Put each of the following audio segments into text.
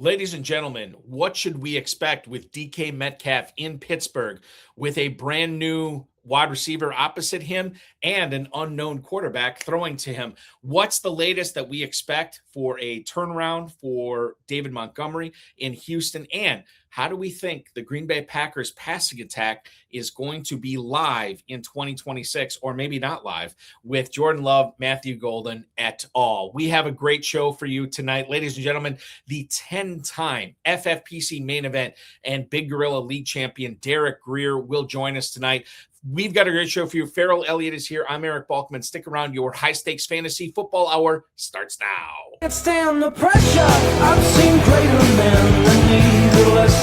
Ladies and gentlemen, what should we expect with DK Metcalf in Pittsburgh with a brand new wide receiver opposite him and an unknown quarterback throwing to him? What's the latest that we expect for a turnaround for David Montgomery in Houston? And how do we think the Green Bay Packers passing attack is going to be live in 2026, or maybe not live, with Jordan Love, Matthew Golden et al.? We have a great show for you tonight. Ladies and gentlemen, the 10-time FFPC Main Event and Big Gorilla League champion Derek Grier will join us tonight. We've got a great show for you. Ferrell Elliott is here. I'm Eric Balkman. Stick around. Your high-stakes fantasy football hour starts now. Can't stand the pressure. I've seen greater men than need a lesson.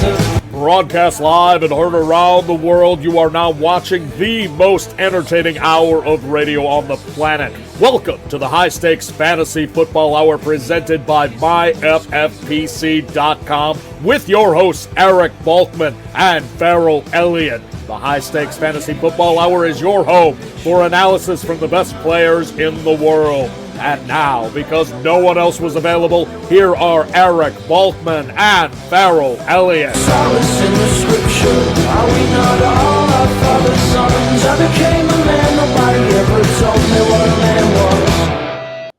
Broadcast live and heard around the world, you are now watching the most entertaining hour of radio on the planet. Welcome to the High Stakes Fantasy Football Hour presented by MyFFPC.com with your hosts Eric Balkman and Ferrell Elliott. The High Stakes Fantasy Football Hour is your home for analysis from the best players in the world. And now, because no one else was available, here are Eric Balkman and Ferrell Elliott. Solace in the scripture. Are we not all our father's sons? I became a man. Nobody ever told me what a man was.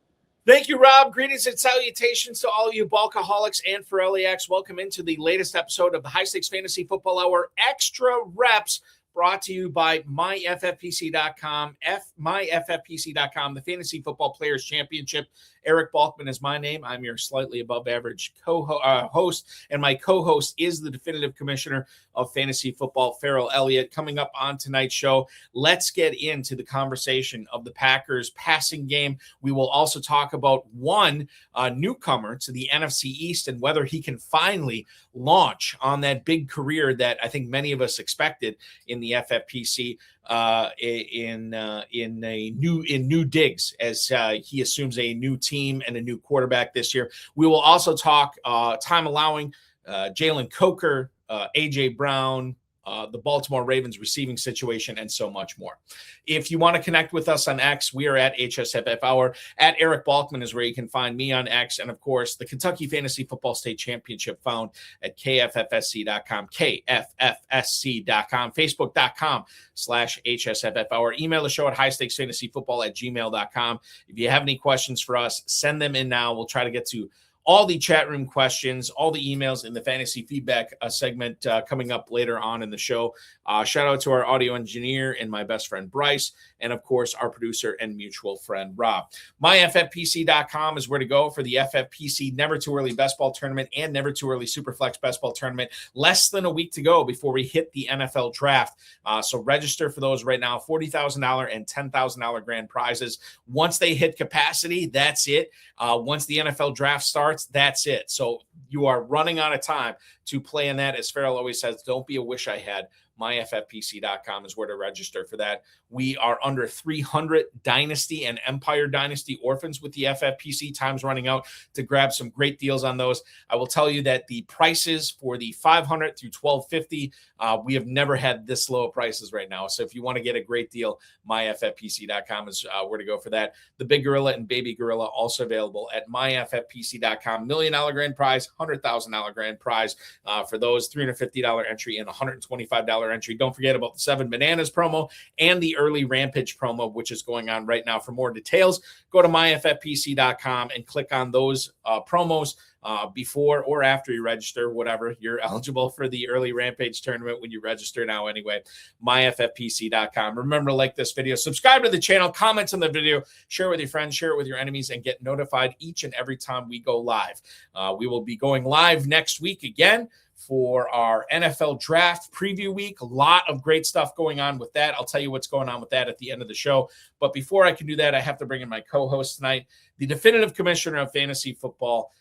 Thank you, Rob. Greetings and salutations to all of you Balkaholics and Ferrelliacs. Welcome into the latest episode of the High Stakes Fantasy Football Hour Extra Reps, brought to you by MyFFPC.com, MyFFPC.com, the Fantasy Football Players Championship. Eric Balkman is my name. I'm your slightly above average host, and my co-host is the definitive commissioner of fantasy football, Ferrell Elliott. Coming up on tonight's show, let's get into the conversation of the Packers passing game. We will also talk about one newcomer to the NFC East and whether he can finally launch on that big career that I think many of us expected in the FFPC in new digs as he assumes a new team and a new quarterback this year. We will also talk, time allowing, Jalen Coker, AJ Brown, the Baltimore Ravens receiving situation, and so much more. If you want to connect with us on X, we are at HSFF Hour. At Eric Balkman is where you can find me on X. And, of course, the Kentucky Fantasy Football State Championship found at KFFSC.com, KFFSC.com, Facebook.com/HSFF Hour. Email the show at highstakesfantasyfootball@gmail.com. If you have any questions for us, send them in now. We'll try to get to all the chat room questions, all the emails in the fantasy feedback segment coming up later on in the show. Shout out to our audio engineer and my best friend, Bryce, and, of course, our producer and mutual friend, Rob. MyFFPC.com is where to go for the FFPC Never Too Early Best Ball Tournament and Never Too Early Superflex Best Ball Tournament. Less than a week to go before we hit the NFL draft. So register for those right now, $40,000 and $10,000 grand prizes. Once they hit capacity, that's it. Once the NFL draft starts, that's it. So you are running out of time to play in that. As Ferrell always says, don't be a wish I had. MyFFPC.com is where to register for that. We are under 300 Dynasty and Empire Dynasty orphans with the FFPC. Time's running out to grab some great deals on those. I will tell you that the prices for the 500 through 1250, we have never had this low prices right now. So if you want to get a great deal, MyFFPC.com is where to go for that. The Big Gorilla and Baby Gorilla also available at MyFFPC.com. $1 million grand prize, $100,000 grand prize for those, $350 entry and $125 entry. Don't forget about the 7 Bananas promo and the early Rampage promo, which is going on right now. For more details, go to myffpc.com and click on those promos before or after you register, whatever. You're eligible for the early Rampage tournament when you register now anyway. myffpc.com. Remember to like this video, subscribe to the channel, comment on the video, share it with your friends, share it with your enemies, and get notified each and every time we go live. We will be going live next week again for our NFL draft preview week. A lot of great stuff going on with that. I'll tell you what's going on with that at the end of the show. But before I can do that, I have to bring in my co-host tonight, the definitive commissioner of fantasy football,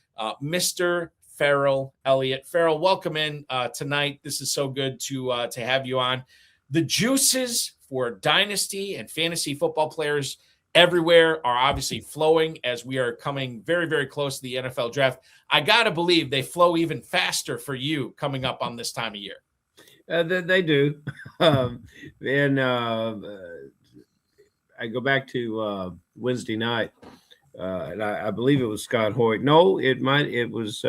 Mr. Ferrell Elliott. Ferrell, welcome in tonight. This is so good to have you on. The juices for dynasty and fantasy football players everywhere are obviously flowing as we are coming very, very close to the NFL draft. I got to believe they flow even faster for you coming up on this time of year. They do. And I go back to Wednesday night, and I believe it was Scott Hoyt. No, it was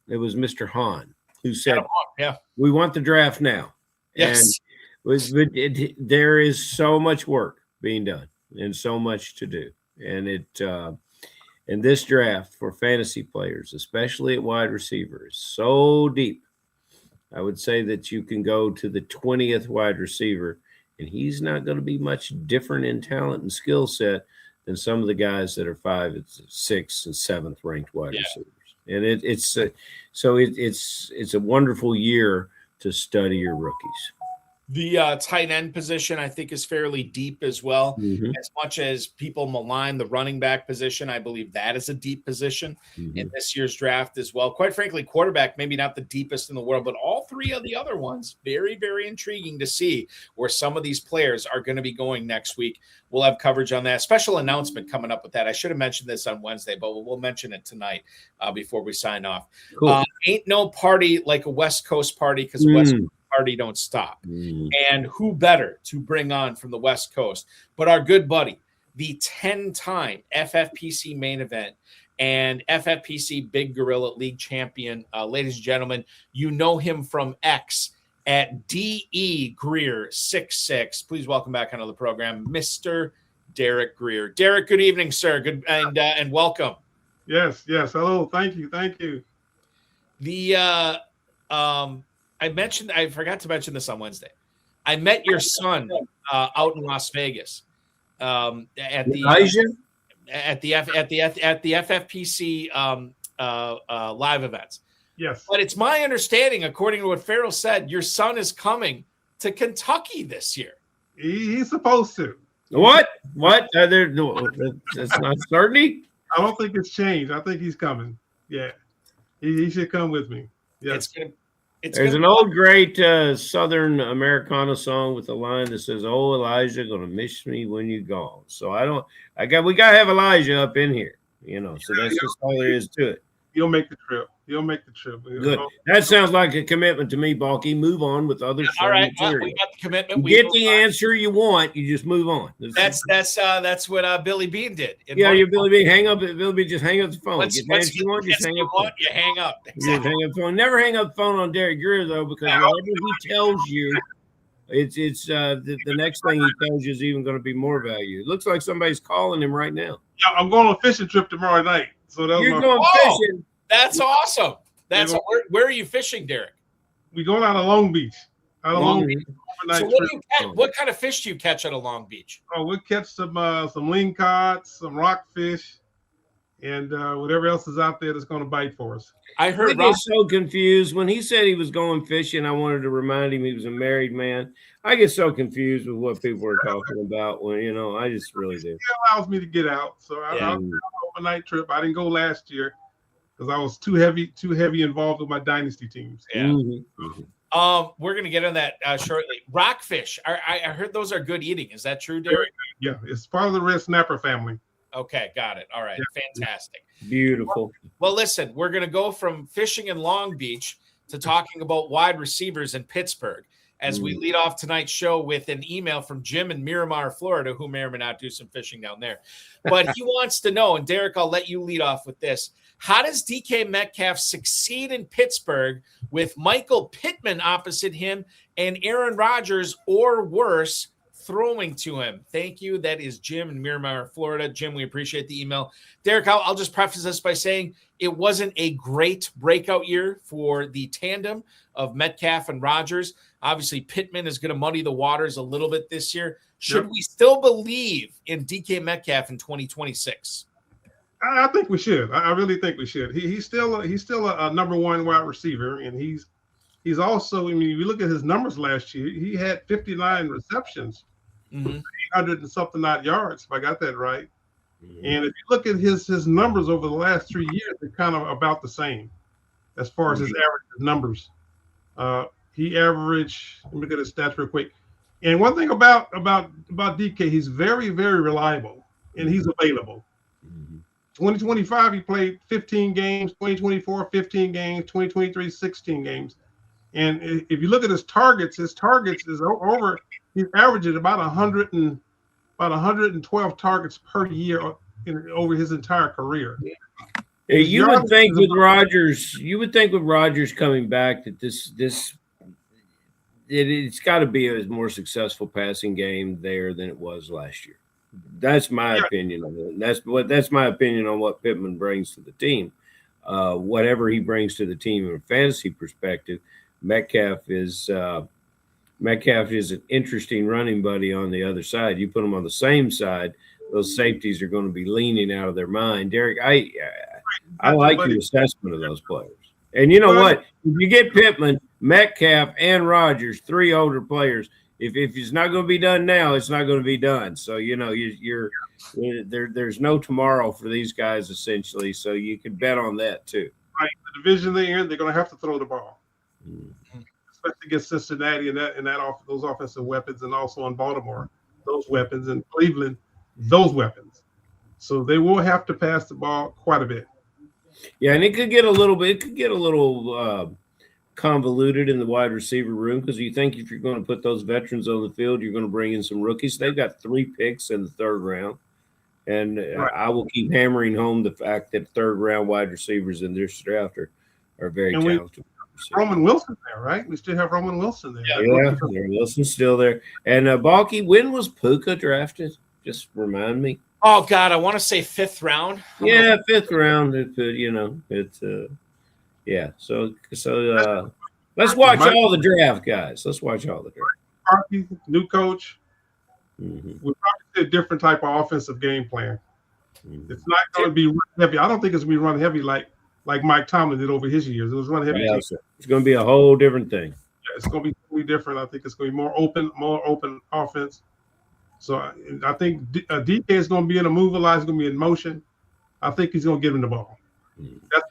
It was Mr. Hahn who said, yeah, we want the draft now. yes. And there is so much work being done and so much to do. And this draft for fantasy players, especially at wide receiver, is so deep. I would say that you can go to the 20th wide receiver, and he's not going to be much different in talent and skill set than some of the guys that are 5th, 6th, and 7th ranked wide receivers. And it's a wonderful year to study your rookies. The tight end position, I think, is fairly deep as well. Mm-hmm. As much as people malign the running back position, I believe that is a deep position in this year's draft as well. Quite frankly, quarterback, maybe not the deepest in the world, but all three of the other ones, very, very intriguing to see where some of these players are going to be going next week. We'll have coverage on that. Special announcement coming up with that. I should have mentioned this on Wednesday, but we'll mention it tonight before we sign off. Cool. Ain't no party like a West Coast party because West Coast party don't stop. And who better to bring on from the West Coast but our good buddy, the 10-time FFPC Main Event and FFPC Big Gorilla League champion. Ladies and gentlemen, you know him from X at DE Grier 66. Please welcome back onto the program, Mr. Derek Grier. Derek, good evening, sir. Good and welcome. Yes. Hello. Thank you. The I forgot to mention this on Wednesday. I met your son out in Las Vegas at the FFPC live events. Yes. But it's my understanding, according to what Ferrell said, your son is coming to Kentucky this year. He's supposed to. What? That's not certainty. I don't think it's changed. I think he's coming. Yeah. He should come with me. Yes. There's an old great Southern Americana song with a line that says, "Oh, Elijah, gonna miss me when you're gone." So we gotta have Elijah up in here, So that's just all there is to it. He'll make the trip. Good. That sounds like a commitment to me, Balky. Move on with other. All right, we got the commitment. You get the answer you want. You just move on. That's what Billy Bean did. Your Billy Bean. Hang up. Billy Bean, just hang up the phone. You hang up. You hang up. Exactly. Just hang up the phone. Never hang up the phone on Derek Grier though, because whatever he tells you, it's the next thing he tells you is even going to be more value. It looks like somebody's calling him right now. Yeah, I'm going on a fishing trip tomorrow night. So you're going fishing. That's awesome. Where are you fishing, Derek? We going out of Long Beach. Long Beach. So what kind of fish do you catch at a Long Beach? Oh, we'll catch some lingcod, some rockfish, and whatever else is out there that's going to bite for us. I get so confused. When he said he was going fishing, I wanted to remind him he was a married man. I get so confused with what people are talking about when, I just really do. It allows me to get out. So I'll go on an overnight trip. I didn't go last year because I was too heavy involved with my dynasty teams. Yeah. We're going to get on that shortly. Rockfish. I heard those are good eating. Is that true, Derek? Yeah. It's part of the red snapper family. Okay, got it. All right, fantastic. Beautiful. Well, listen, we're going to go from fishing in Long Beach to talking about wide receivers in Pittsburgh as we lead off tonight's show with an email from Jim in Miramar, Florida, who may or may not do some fishing down there. But he wants to know, and Derek, I'll let you lead off with this. How does DK Metcalf succeed in Pittsburgh with Michael Pittman opposite him and Aaron Rodgers, or worse, throwing to him? Thank you. That is Jim in Miramar, Florida. Jim, we appreciate the email. Derek, I'll just preface this by saying it wasn't a great breakout year for the tandem of Metcalf and Rodgers. Obviously, Pittman is going to muddy the waters a little bit this year. Should we still believe in DK Metcalf in 2026? I think we should. I really think we should. He's still a number one wide receiver, and he's also. I mean, if you look at his numbers last year, he had 59 receptions, 800 and something odd yards, if I got that right. And if you look at his numbers over the last 3 years, they're kind of about the same as far as his average numbers. He averaged. Let me look at his stats real quick. And one thing about DK, he's very, very reliable, and he's available. 2025, he played 15 games. 2024, 15 games. 2023, 16 games. And if you look at his targets is over. He's averaging about 112 targets per year over his entire career. You would think with Rodgers, coming back that it's got to be a more successful passing game there than it was last year. That's my opinion on it. That's my opinion on what Pittman brings to the team. Whatever he brings to the team from a fantasy perspective, Metcalf is an interesting running buddy on the other side. You put them on the same side, those safeties are going to be leaning out of their mind. Derek, I like your assessment of those players. And you know what? If you get Pittman, Metcalf, and Rodgers, 3 older players, if it's not going to be done now, it's not going to be done. So, there's no tomorrow for these guys, essentially. So you can bet on that, too. Right. The division they're in, they're going to have to throw the ball. Mm-hmm. Especially against Cincinnati and those offensive weapons, and also in Baltimore, those weapons, and Cleveland, those weapons. So they will have to pass the ball quite a bit. Yeah, and it could get a little convoluted in the wide receiver room, because you think if you're going to put those veterans on the field, you're going to bring in some rookies. They've got 3 picks in the 3rd round, and right. I will keep hammering home the fact that 3rd round wide receivers in this draft are very talented. Roman Wilson there, right? We still have Roman Wilson there. Yeah, Wilson's still there. And Balky, when was Puka drafted? Just remind me. Oh God, I want to say 5th round. Yeah, 5th round. So let's watch all the draft, guys. Let's watch all the draft. Parkey, new coach. Mm-hmm. We'll probably see a different type of offensive game plan. Mm-hmm. It's not going to be run heavy. I don't think it's going to be run heavy like Mike Tomlin did over his years. It was run heavy. Yeah, it's going to be a whole different thing. Yeah, it's going to be totally different. I think it's going to be more open offense. So I think DK is going to be in a move a lot. He's going to be in motion. I think he's going to give him the ball.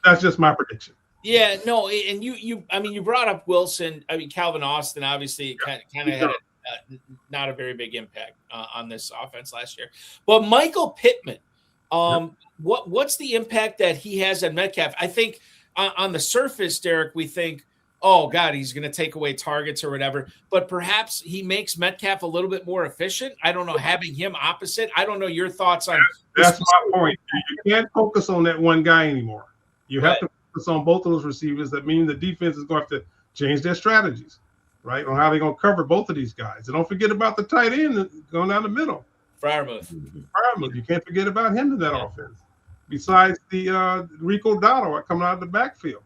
That's just my prediction. Yeah, no, and you brought up Wilson. I mean, Calvin Austin, obviously, kind of had not a very big impact on this offense last year. But Michael Pittman, what's the impact that he has on Metcalf? I think on the surface, Derek, we think, oh, God, he's going to take away targets or whatever. But perhaps he makes Metcalf a little bit more efficient. I don't know, having him opposite. I don't know your thoughts on that's my point. You can't focus on that one guy anymore. You have to focus on both of those receivers. That means the defense is going to have to change their strategies, right, on how they're going to cover both of these guys. And don't forget about the tight end going down the middle. Freiermuth. You can't forget about him in that offense. Besides the Rico Dotto coming out of the backfield.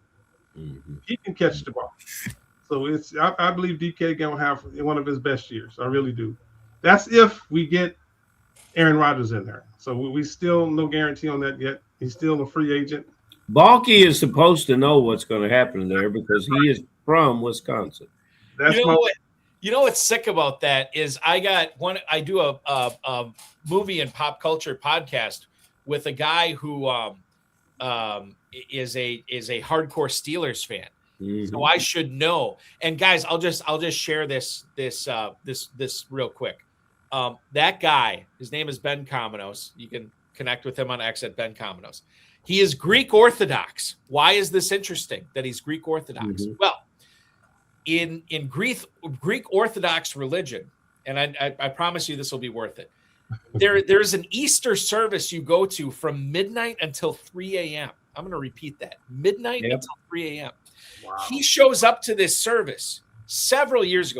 Mm-hmm. He can catch the ball. So I believe DK going to have one of his best years. I really do. That's if we get Aaron Rodgers in there. So we still no guarantee on that yet. He's still a free agent. Balky is supposed to know what's going to happen there because he is from Wisconsin. You know what's sick about that is I do a movie and pop culture podcast with a guy who is a hardcore Steelers fan. Mm-hmm. So I should know. And guys, I'll just share this real quick. That guy, his name is Ben Cominos. You can connect with him on X at Ben Cominos. He is Greek Orthodox. Why is this interesting that he's Greek Orthodox? Mm-hmm. Well, in Greek Orthodox religion, and I promise you this will be worth it. There's an Easter service you go to from midnight until 3 a.m. I'm going to repeat that. Midnight until 3 a.m. Wow. He shows up to this service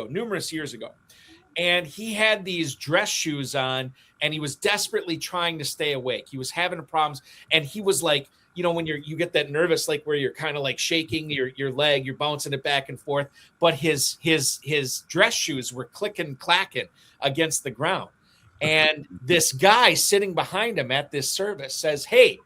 numerous years ago, and he had these dress shoes on, and he was desperately trying to stay awake. He was having problems, and he was like, when you get that nervous, like where you're kind of like shaking your leg, you're bouncing it back and forth, but his dress shoes were clacking against the ground. And this guy sitting behind him at this service says, "Hey,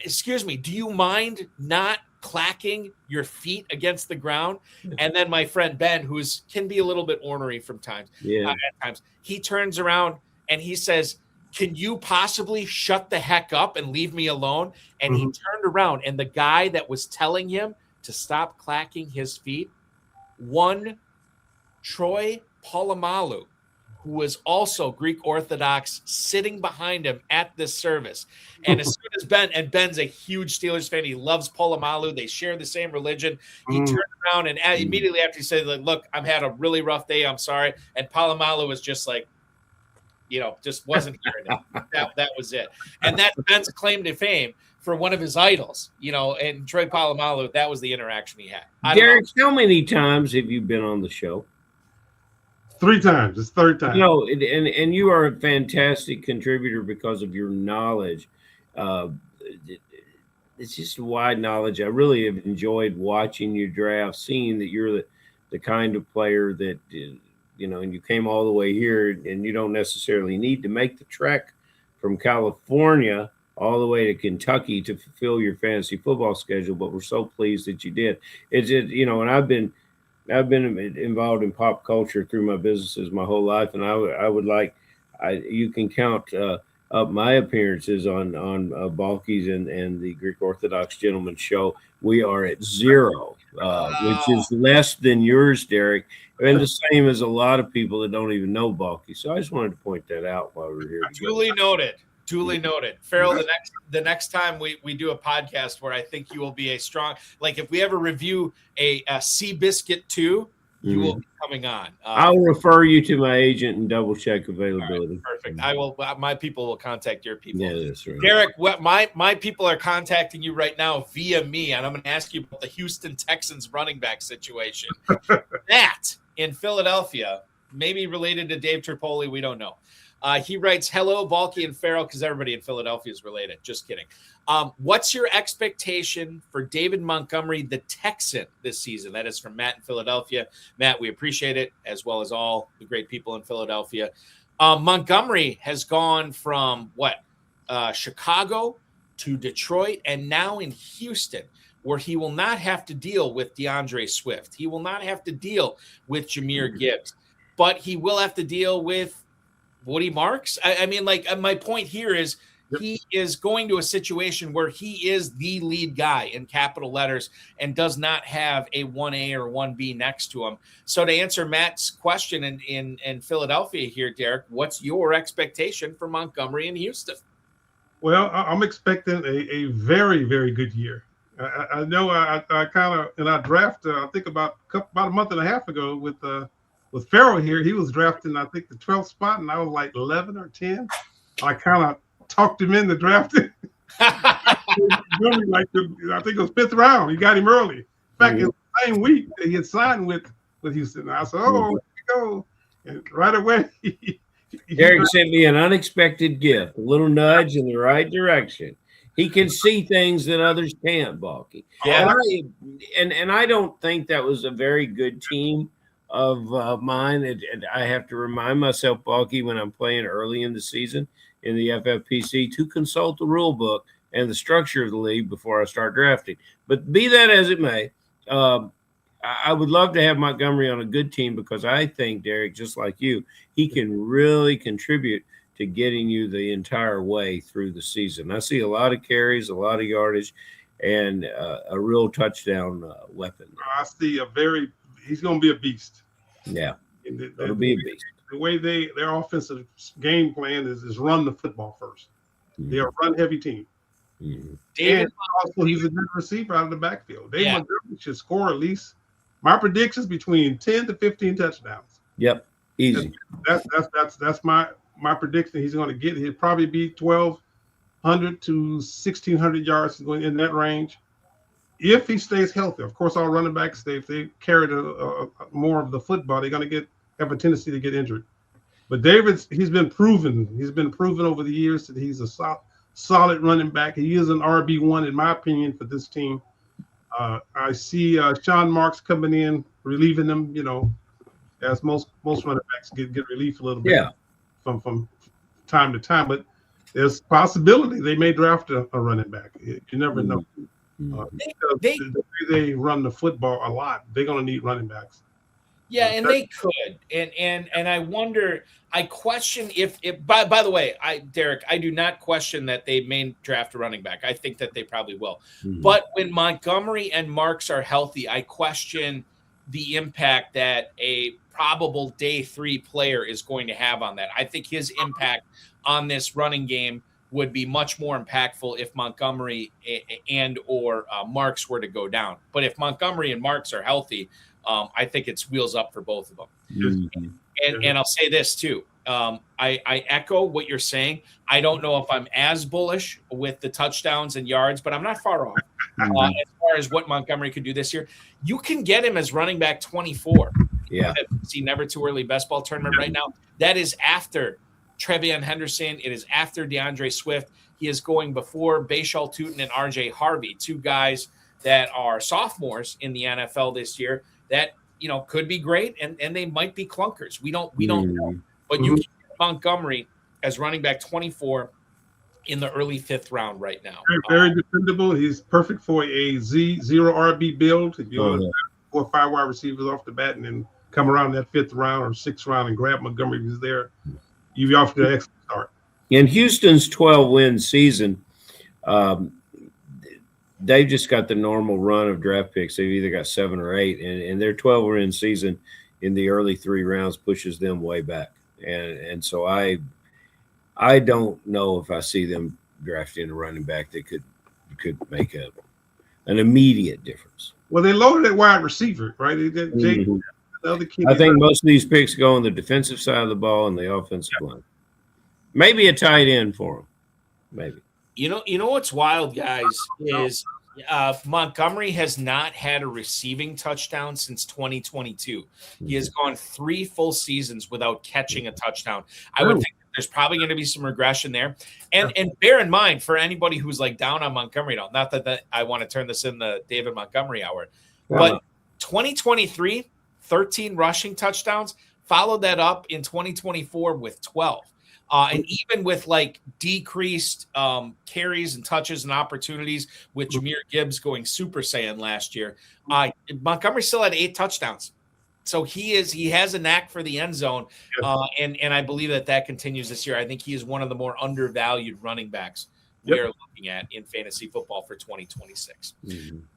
excuse me, do you mind not clacking your feet against the ground?" And then my friend Ben, who can be a little bit ornery from times, at times, he turns around and he says, "Can you possibly shut the heck up and leave me alone?" And he turned around, and the guy that was telling him to stop clacking his feet, one Troy Polamalu, who was also Greek Orthodox, sitting behind him at this service. And as soon as Ben's a huge Steelers fan, he loves Polamalu. They share the same religion. He turned around and immediately after he said, "Look, I've had a really rough day. I'm sorry." And Polamalu was just like, just wasn't hearing it. That was it. And that's Ben's claim to fame for one of his idols, and Troy Polamalu, that was the interaction he had. Derek, how many times have you been on the show? 3 times. It's third time. And you are a fantastic contributor because of your knowledge. It's just wide knowledge. I really have enjoyed watching your draft, seeing that you're the kind of player that, and you came all the way here, and you don't necessarily need to make the trek from California all the way to Kentucky to fulfill your fantasy football schedule, but we're so pleased that you did. It's just, and I've been involved in pop culture through my businesses my whole life, and you can count up my appearances on Balky's and the Greek Orthodox Gentleman Show. We are at 0, which is less than yours, Derek, and the same as a lot of people that don't even know Balky. So I just wanted to point that out while we're here. Duly noted. Ferrell, the next time we do a podcast where I think you will be a strong, like if we ever review a Seabiscuit 2, you will be coming on. I'll refer you to my agent and double check availability. Right, perfect. I will. My people will contact your people. Yeah, that's right. Derek, my people are contacting you right now via me, and I'm going to ask you about the Houston Texans running back situation. That in Philadelphia, maybe related to Dave Tripoli, we don't know. He writes, hello, Balky and Ferrell, because everybody in Philadelphia is related. Just kidding. What's your expectation for David Montgomery, the Texan, this season? That is from Matt in Philadelphia. Matt, we appreciate it, as well as all the great people in Philadelphia. Montgomery has gone from Chicago to Detroit, and now in Houston, where he will not have to deal with DeAndre Swift. He will not have to deal with Jahmyr Gibbs, but he will have to deal with Woody Marks. I mean, my point here is he is going to a situation where he is the lead guy in capital letters and does not have a 1A or 1B next to him. So to answer Matt's question in Philadelphia here, Derek, what's your expectation for Montgomery in Houston? Well, I'm expecting a very, very good year. I know I kind of in our draft, I think about a month and a half ago with Ferrell here, he was drafting, I think, the 12th spot, and I was like 11 or 10. I kind of talked him into drafting. I think it was 5th round. He got him early. In fact, it was the same week that he had signed with Houston. I said, here we go. And right away, Derek sent me an unexpected gift, a little nudge in the right direction. He can see things that others can't, Balky. Yeah. And I don't think that was a very good team of mine. And I have to remind myself, Balky, when I'm playing early in the season in the FFPC, to consult the rule book and the structure of the league before I start drafting. But be that as it may, I would love to have Montgomery on a good team because I think, Derek, just like you, he can really contribute to getting you the entire way through the season. I see a lot of carries, a lot of yardage, and a real touchdown weapon. I see he's going to be a beast. Yeah, it'll be a beast. The way their offensive game plan is run the football first. They're a run-heavy team. Mm-hmm. And also, he's a good receiver out of the backfield. They should score at least, my predictions, between 10 to 15 touchdowns. Yep, easy. That's my prediction. He's going to get. He'll probably be 1,200 to 1,600 yards, going in that range, if he stays healthy. Of course, all running backs, if they carry more of the football, they're going to have a tendency to get injured. But he's been proven over the years that he's a solid running back. He is an RB1 in my opinion for this team. I see Sean Marks coming in, relieving them. As most running backs get relief a little bit from time to time. But there's possibility they may draft a running back. You never know. The way they run the football a lot, they're going to need running backs. Yeah, and they could. And I wonder, I question if by the way, Derek, I do not question that they may draft a running back. I think that they probably will. Mm-hmm. But when Montgomery and Marks are healthy, I question the impact that a probable day 3 player is going to have on that. I think his impact on this running game would be much more impactful if Montgomery and or Marks were to go down. But if Montgomery and Marks are healthy, I think it's wheels up for both of them. Mm-hmm. And I'll say this too. I echo what you're saying. I don't know if I'm as bullish with the touchdowns and yards, but I'm not far off. As far as what Montgomery could do this year, you can get him as running back 24. Yeah. See, never too early best ball tournament right now. That is after Trevion Henderson. It is after DeAndre Swift. He is going before Bashal Tutin and RJ Harvey, two guys that are sophomores in the NFL this year that, could be great, and they might be clunkers. We don't know. But you can get Montgomery as running back 24 in the early 5th round right now. Very dependable. He's perfect for a zero RB build. If you want 4 or 5 wide receivers off the bat and then come around that 5th round or 6th round and grab Montgomery if he's there, you've off to an excellent start. In Houston's 12-win season, they've just got the normal run of draft picks. They've either got 7 or 8, and their 12-win season in the early 3 rounds pushes them way back. And so I don't know if I see them drafting a running back that could make an immediate difference. Well, they loaded at wide receiver, right? They did Jake, the other kid. I think most of these picks go on the defensive side of the ball and the offensive line. Maybe a tight end for them. Maybe. You know what's wild, guys, is Montgomery has not had a receiving touchdown since 2022. He has gone 3 full seasons without catching a touchdown. I would think there's probably going to be some regression there. And bear in mind, for anybody who's like down on Montgomery now, not that I want to turn this in the David Montgomery hour, but 2023, 13 rushing touchdowns, followed that up in 2024 with 12. And even with like decreased carries and touches and opportunities with Jahmyr Gibbs going Super Saiyan last year, Montgomery still had 8 touchdowns. So he has a knack for the end zone, and I believe that continues this year. I think he is one of the more undervalued running backs we are looking at in fantasy football for 2026.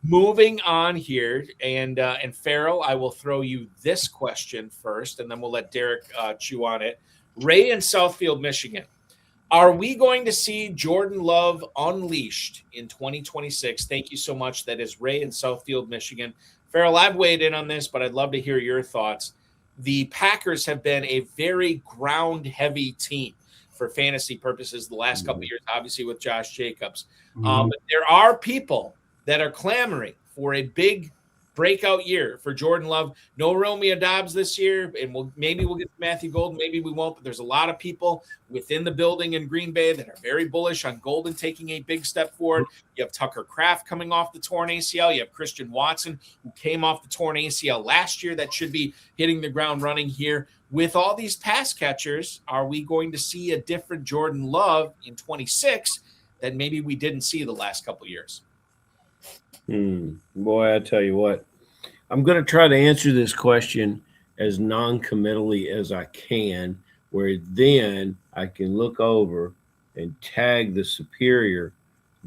Moving on here, and Ferrell, I will throw you this question first, and then we'll let Derek chew on it. Ray in Southfield, Michigan. Are we going to see Jordan Love unleashed in 2026? Thank you so much. That is Ray in Southfield, Michigan. Ferrell, I've weighed in on this, but I'd love to hear your thoughts. The Packers have been a very ground-heavy team for fantasy purposes the last couple of years, obviously with Josh Jacobs. But there are people that are clamoring for a big breakout year for Jordan Love. No Romeo Doubs this year, and maybe we'll get Matthew Golden, maybe we won't, but there's a lot of people within the building in Green Bay that are very bullish on Golden taking a big step forward. You have Tucker Kraft coming off the torn ACL. You have Christian Watson, who came off the torn ACL last year, that should be hitting the ground running here. With all these pass catchers, are we going to see a different Jordan Love in 26 that maybe we didn't see the last couple of years? Boy, I tell you what, I'm going to try to answer this question as non-committally as I can, where then I can look over and tag the superior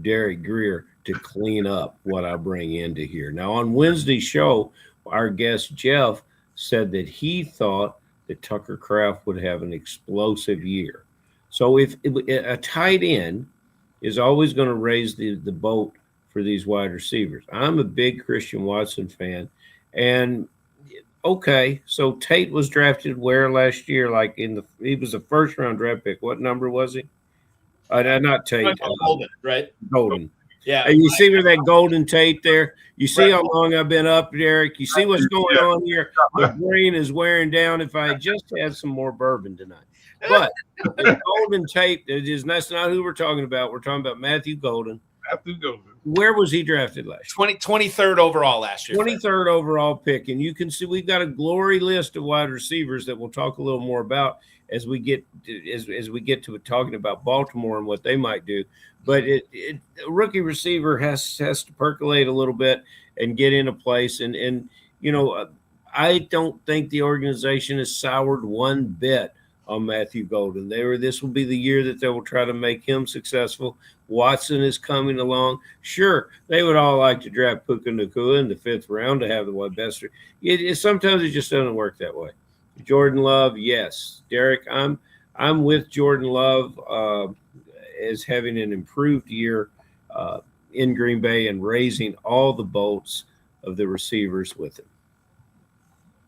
Derek Grier to clean up what I bring into here. Now, on Wednesday's show, our guest Jeff said that he thought that Tucker Kraft would have an explosive year. So if a tight end is always going to raise the boat for these wide receivers. I'm a big Christian Watson fan. And okay, so Tate was drafted where last year? Like he was a 1st-round draft pick. What number was he? Not Tate. Golden, right? Golden. Yeah. And you see where that Golden Tate there? You see how long I've been up, Derek? You see what's going on here? The brain is wearing down. If I had just had some more bourbon tonight. But the Golden Tate, that's not who we're talking about. We're talking about Matthew Golden. Where was he drafted last year? 23rd overall last year. 23rd overall pick. And you can see we've got a glory list of wide receivers that we'll talk a little more about as we get to talking about Baltimore and what they might do. But a rookie receiver has to percolate a little bit and get into place. And I don't think the organization has soured one bit on Matthew Golden. This will be the year that they will try to make him successful. Watson is coming along. Sure, they would all like to draft Puka Nacua in the 5th round to have the one best. Sometimes it just doesn't work that way. Jordan Love, yes. Derek, I'm with Jordan Love as having an improved year in Green Bay and raising all the boats of the receivers with him.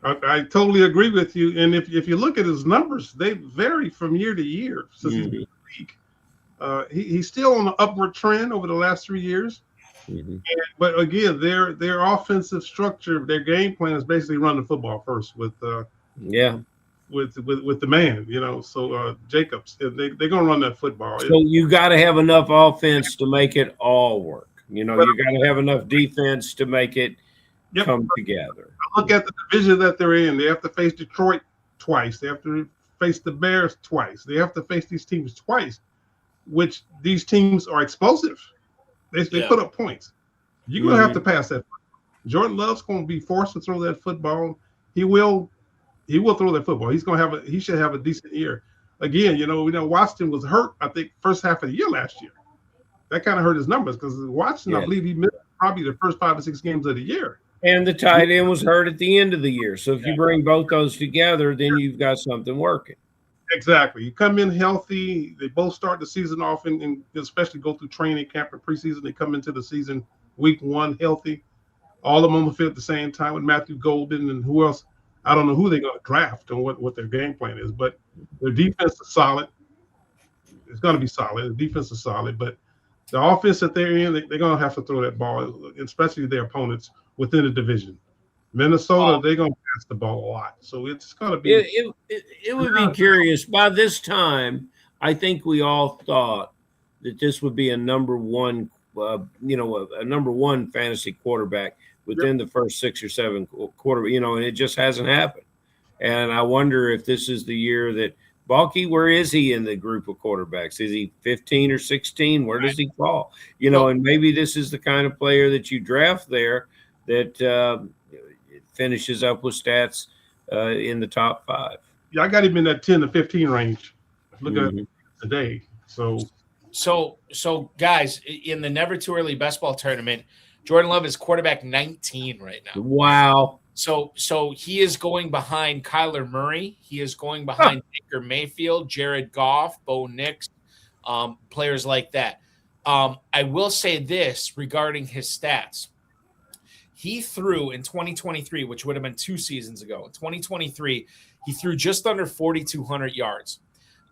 I totally agree with you. And if you look at his numbers, they vary from year to year since he's been in the league. He's still on an upward trend over the last 3 years. But again, their offensive structure, their game plan is basically run the football first with the man, So Jacobs, they're gonna run that football. So you got to have enough offense to make it all work. You got to have enough defense to make it come together. Look at the division that they're in. They have to face Detroit twice. They have to face the Bears twice. They have to face these teams twice, which these teams are explosive. They put up points. You're going to have to pass that. Jordan Love's going to be forced to throw that football. He will throw that football. He should have a decent year. Again, Washington was hurt, I think, first half of the year last year. That kind of hurt his numbers because Washington, I believe he missed probably the first 5 or 6 games of the year. And the tight end was hurt at the end of the year. So if you bring both those together, then you've got something working. Exactly. You come in healthy. They both start the season off and especially go through training camp and preseason. They come into the season week 1 healthy. All of them will fit at the same time with Matthew Golden and who else. I don't know who they're going to draft and what their game plan is, but their defense is solid. It's going to be solid. The defense is solid, but the offense that they're in, they're going to have to throw that ball, especially their opponents within the division. Minnesota, they're going to pass the ball a lot. So it's going to be. It would be curious. By this time, I think we all thought that this would be a number one, a number one fantasy quarterback within the first 6 or 7 quarter, and it just hasn't happened. And I wonder if this is the year that Balky, where is he in the group of quarterbacks? Is he 15 or 16? Where does he fall? And maybe this is the kind of player that you draft there that finishes up with stats in the top 5. Yeah, I got him in that 10 to 15 range. Look at it today. So guys, in the Never Too Early Best Ball Tournament, Jordan Love is quarterback 19 right now. Wow. So he is going behind Kyler Murray. He is going behind Baker Mayfield, Jared Goff, Bo Nix, players like that. I will say this regarding his stats. He threw in 2023, which would have been 2 seasons ago. In 2023, he threw just under 4,200 yards.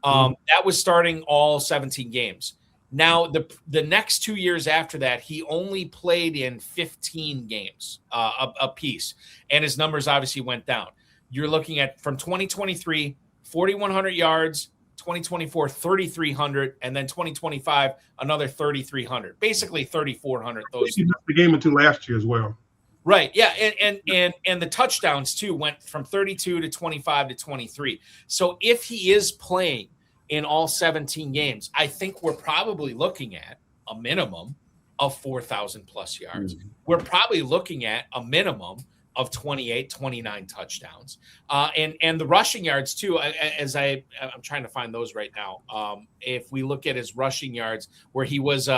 That was starting all 17 games. Now, the next 2 years after that, he only played in 15 games a piece, and his numbers obviously went down. You're looking at from 2023, 4,100 yards, 2024, 3,300, and then 2025, another 3,300, basically 3,400. Those he missed the game into last year as well. Right. Yeah. And the touchdowns too went from 32 to 25 to 23. So if he is playing in all 17 games, I think we're probably looking at a minimum of 4,000 plus yards. We're probably looking at a minimum of 28, 29 touchdowns. And the rushing yards too, I'm trying to find those right now. If we look at his rushing yards where he was,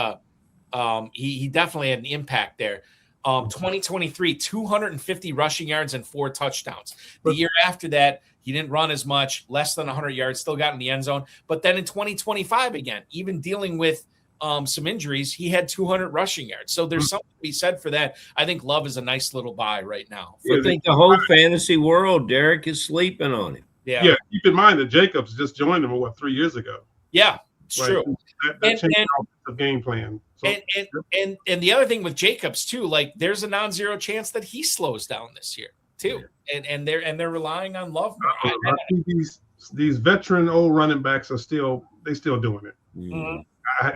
he definitely had an impact there. 2023, 250 rushing yards and 4 touchdowns. The year after that, he didn't run as much, less than 100 yards, still got in the end zone. But then in 2025, again, even dealing with some injuries, he had 200 rushing yards. So there's something to be said for that. I think Love is a nice little buy right now. I think the whole fantasy world, Derek, is sleeping on him. Yeah. Keep in mind that Jacobs just joined him, 3 years ago? Yeah, it's true. That changed the game plan. So, and the other thing with Jacobs too, like there's a non-zero chance that he slows down this year too, and they're relying on Love. I think these veteran old running backs are still doing it.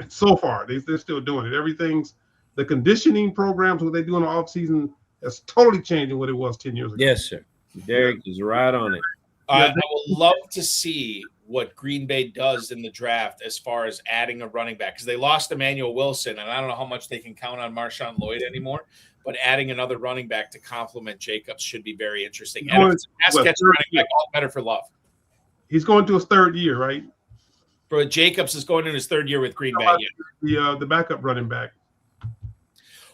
So far, they're still doing it. The conditioning programs, what they do in the off season, is totally changing what it was 10 years ago. Yes, sir. Derek is right on it. I would love to see what Green Bay does in the draft as far as adding a running back, because they lost Emmanuel Wilson, and I don't know how much they can count on Marshawn Lloyd anymore, but adding another running back to complement Jacobs should be very interesting. And if it's a pass-catch running back, all better for Love. He's going to his 3rd year, right? But Jacobs is going in his 3rd year with Green Bay. The backup running back.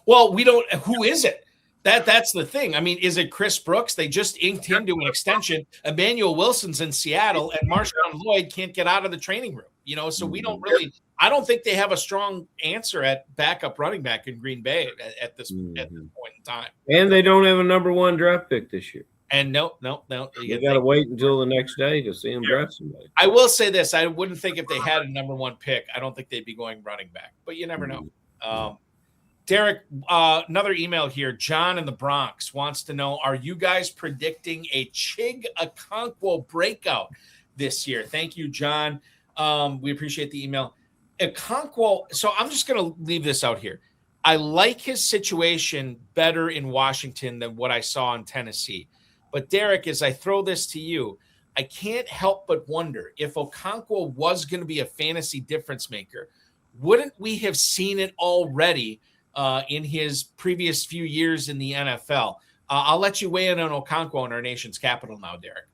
Well, we don't – who is it? That's the thing. I mean, is it Chris Brooks? They just inked him to an extension. Emmanuel Wilson's in Seattle, and Marshawn Lloyd can't get out of the training room. So we don't really – I don't think they have a strong answer at backup running back in Green Bay at this point in time. And they don't have a number 1 draft pick this year. And no. You got to wait until the next day to see him draft somebody. I will say this. I wouldn't think if they had a number 1 pick, I don't think they'd be going running back, but you never know. Derek, another email here. John in the Bronx wants to know, are you guys predicting a Chig Okonkwo breakout this year? Thank you, John. We appreciate the email. Okonkwo, so I'm just going to leave this out here. I like his situation better in Washington than what I saw in Tennessee. But Derek, as I throw this to you, I can't help but wonder if Okonkwo was going to be a fantasy difference maker, wouldn't we have seen it already in his previous few years in the NFL? I'll let you weigh in on Okonkwo in our nation's capital now, Derek.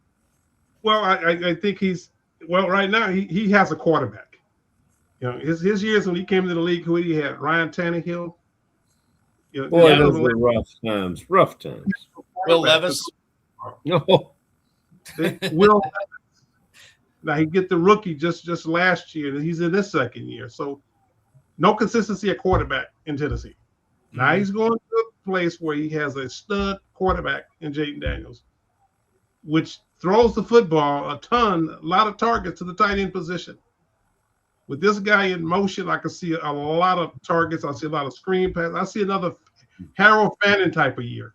Well, I think right now he has a quarterback. You know, his years when he came into the league, who he had? Ryan Tannehill. You know, Boy, those were rough times. Will Levis. No. Will now he get the rookie just last year, and he's in this second year. So no consistency at quarterback in Tennessee. Now he's going to a place where he has a stud quarterback in Jaden Daniels, which throws the football a lot of targets to the tight end position. With this guy in motion, I can see a lot of targets. I see a lot of screen passes. I see another Harold Fannin type of year.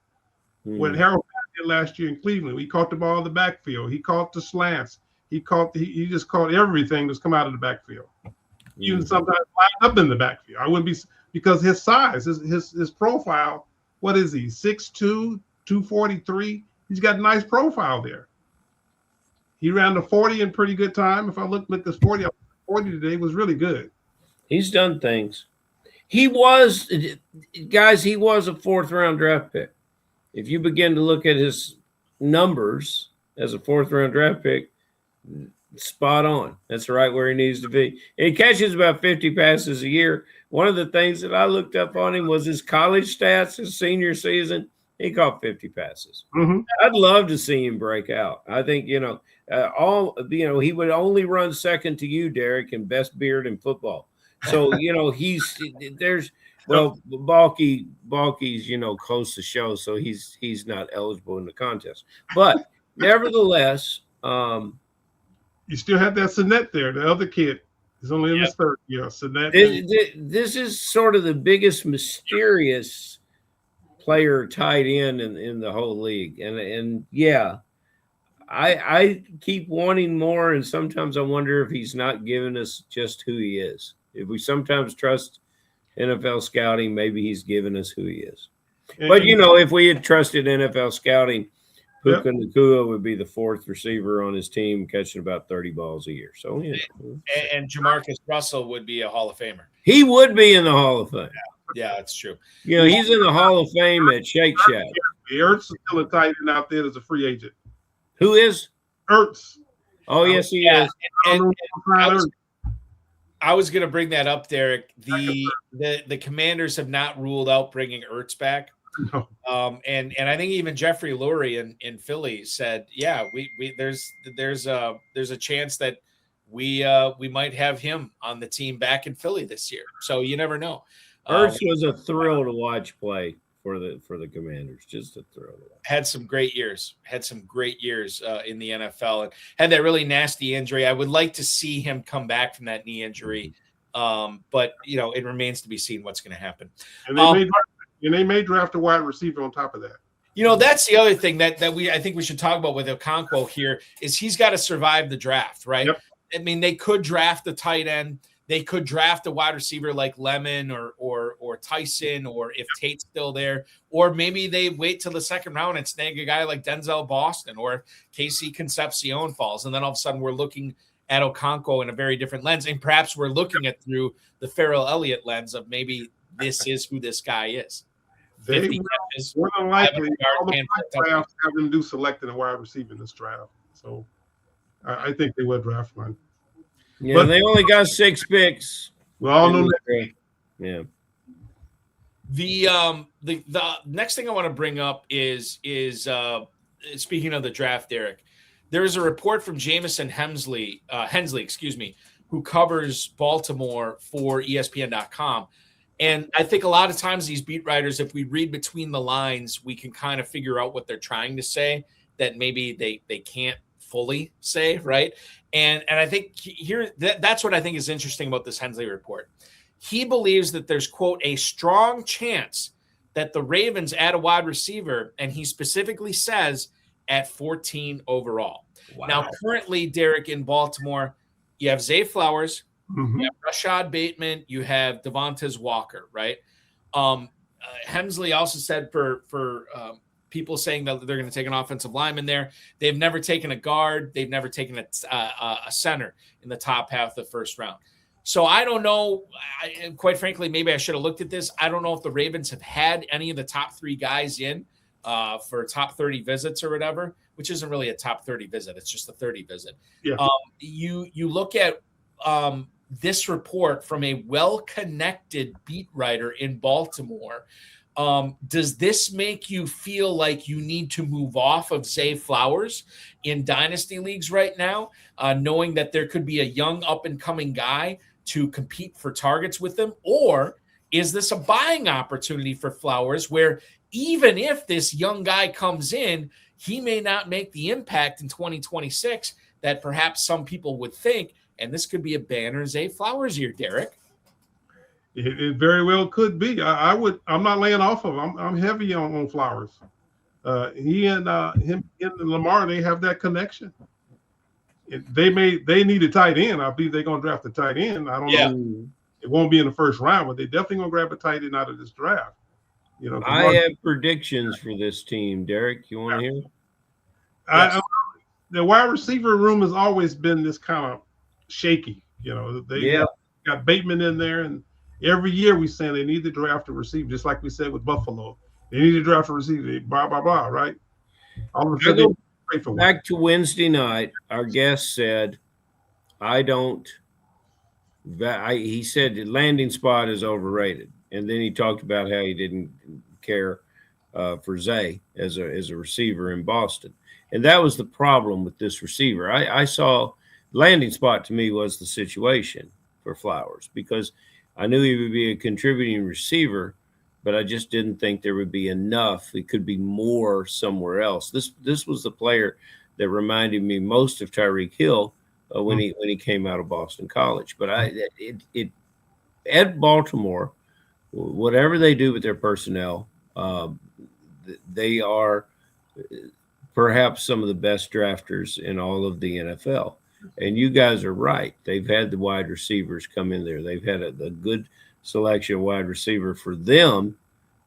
When Harold Fannin did last year in Cleveland, he caught the ball in the backfield. He caught the slants. He just caught everything that's come out of the backfield. Even sometimes lined up in the backfield. I wouldn't be, because his size, his profile. What is he? 6'2", 243. He's got a nice profile there. He ran the 40 in pretty good time. If I look at this 40 today, was really good. He's done things. He was a 4th-round draft pick. If you begin to look at his numbers as a 4th-round draft pick, spot on. That's right where he needs to be. And he catches about 50 passes a year. One of the things that I looked up on him was his college stats, his senior season. He caught 50 passes. I'd love to see him break out. I think, he would only run second to you, Derek, in best beard in football. So, Balky's, close to show, so he's not eligible in the contest. But nevertheless, you still have that Sinet there, the other kid. He's only in his 3rd year. Sinet. This is sort of the biggest mysterious player tight end in the whole league. And I keep wanting more, and sometimes I wonder if he's not giving us just who he is. If we sometimes trust NFL scouting, maybe he's giving us who he is. But, if we had trusted NFL scouting, Puka Nacua would be the 4th receiver on his team, catching about 30 balls a year. So, And Jamarcus Russell would be a Hall of Famer. He would be in the Hall of Fame. Yeah, that's true. He's in the Hall of Fame at Shake Shack. Ertz is still a tight end out there as a free agent. Who is? Ertz. Oh, yes, he is. I was going to bring that up, Derek. The Commanders have not ruled out bringing Ertz back. No. And I think even Jeffrey Lurie in Philly said, there's a chance that we might have him on the team back in Philly this year. So you never know. Ertz was a thrill to watch play for the Commanders. Just a thrill to watch. Had some great years in the NFL, and had that really nasty injury. I would like to see him come back from that knee injury. But it remains to be seen what's going to happen. And they may draft a wide receiver on top of that. That's the other thing that I think we should talk about with Okonkwo here is he's got to survive the draft, right? Yep. I mean, they could draft the tight end. They could draft a wide receiver like Lemon or Tyson, or if Tate's still there, or maybe they wait till the 2nd round and snag a guy like Denzel Boston, or if Casey Concepcion falls. And then all of a sudden we're looking at Okonkwo in a very different lens. And perhaps we're looking at through the Ferrell Elliott lens of maybe this is who this guy is. They more than likely all the drafts have them do selecting a wide receiver in this draft. So I think they will draft one. Yeah, but they only got 6 picks. We all know that. Yeah. The next thing I want to bring up is speaking of the draft, Derek. There is a report from Jamison Hensley, who covers Baltimore for ESPN.com. And I think a lot of times these beat writers, if we read between the lines, we can kind of figure out what they're trying to say. that maybe they can't fully say, right? And I think that's what I think is interesting about this Hensley report. He believes that there's, quote, a strong chance that the Ravens add a wide receiver, and he specifically says at 14 overall. Wow. Now, currently, Derek, in Baltimore, you have Zay Flowers, you have Rashad Bateman, you have Devontae Walker, right? Hensley also said for people saying that they're going to take an offensive lineman there, they've never taken a guard, they've never taken a center in the top half of the first round. So I don't know. Quite frankly, maybe I should have looked at this. I don't know if the Ravens have had any of the top 3 guys in for top 30 visits or whatever, which isn't really a top 30 visit. It's just a 30 visit. Yeah. You look at this report from a well-connected beat writer in Baltimore. Does this make you feel like you need to move off of Zay Flowers in dynasty leagues right now, knowing that there could be a young up-and-coming guy to compete for targets with them? Or is this a buying opportunity for Flowers where even if this young guy comes in, he may not make the impact in 2026 that perhaps some people would think, and this could be a banner Zay Flowers year, Derek? It very well could be. I'm not laying off of him. I'm heavy on Flowers. He and him and Lamar, they have that connection. They need a tight end. I believe they're going to draft a tight end. I don't know. It won't be in the first round, but they're definitely going to grab a tight end out of this draft. I have predictions for this team. Derek, you want to hear? Yes. The wide receiver room has always been this kind of shaky. They got Bateman in there, and every year we say they need to draft a receiver, just like we said with Buffalo. They need to draft a receiver, blah, blah, blah, right? All of a sudden, back to Wednesday night, our guest said, he said the landing spot is overrated. And then he talked about how he didn't care for Zay as a receiver in Boston. And that was the problem with this receiver. I saw landing spot to me was the situation for Flowers, because I knew he would be a contributing receiver, but I just didn't think there would be enough. It could be more somewhere else. This was the player that reminded me most of Tyreek Hill when he came out of Boston College. But at Baltimore, whatever they do with their personnel, they are perhaps some of the best drafters in all of the NFL. And you guys are right. They've had the wide receivers come in there. They've had a good selection of wide receiver for them.